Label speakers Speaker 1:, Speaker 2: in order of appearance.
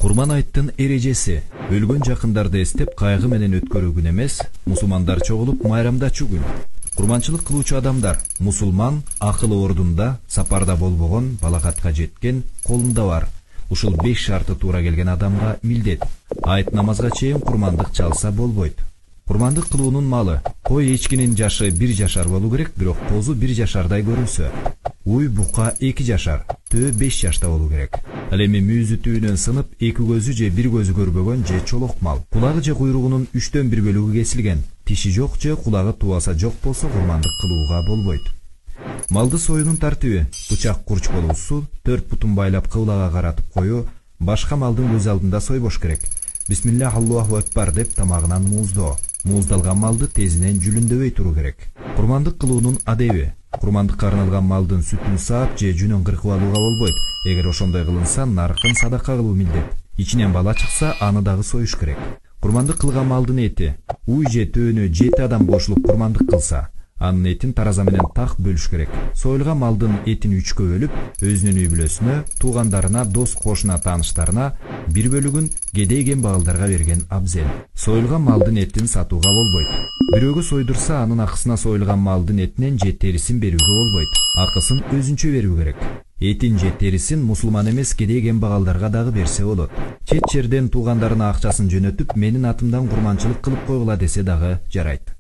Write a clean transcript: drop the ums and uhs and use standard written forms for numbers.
Speaker 1: Курман айттын эрежеси. Өлгөн жакындарды эстеп кайгы менен өткөрүү күн эмес, мусулмандар чогулуп майрамдачу күн. Курманчылык кылуучу адамдар мусулман акылы ордунда, сапарда болбогон, балагатка жеткен, колунда бар. Ушул 5 шарты туура келген адамга милдет. Айт намазга чейин курмандык чалса болбойт. Курмандык кылуунун малы кой эчкинин жашы 1 жашар болуу керек, бирок тозу 1 жашардай көрүнсө. Уй бука 2 жашар, төө 5 жашта болуу керек. Ал эми мүйүзү түйүнөн сынып, 2 көзү же 1 көзү көрбөгөн же чолок мал. Кулагы же куйругунун 3төн 1 бөлүгү кесилген. Тиши жок же кулагы тубаса жок болсо курмандык кылууга болбойт. Малды союунун тартиби: бычак курч болуусу, 4 бутун байлап кыблага каратып коюу, башка малдын көз алдында сойбош керек. Бисмиллах Аллаху акбар деп тамагынан мууздоо. Мууздалган малды тезинен жүлүндөбөй туруу керек. Курмандык кылуунун адеби: курмандыкка арналган малдын сүтүн саап же жүнүн кыркып алууга болбойт. Эгер ошондой кылынса, наркын садака кылуу милдет. Ичинен бала чыкса, аны дагы союш керек. Курмандык кылган малдын эти уй же төөнө 7 адам кошулуп курмандык кылса, анын этин тараза менен так бөлүш керек. Союлган малдын этин 3кө бөлүп, өзүнүн үй бүлөсүнө, туугандарына, дос кошуна, тааныштарына, 1 бөлүгүн кедей кембагалдарга берген абзел. Союлган малдын этин сатууга болбойт. Бирөөгө сойдурса, анын акысына союлган малдын этинен же терисин берүүгө болбойт. Акысын өзүнчө берүү керек. Этин же терисин мусулман эмес кедей кембагалдарга дагы берсе болот. Чет жерден туугандарына акчасын жөнөтүп, менин атымдан курманчылык кылып койгула десе дагы жарайт.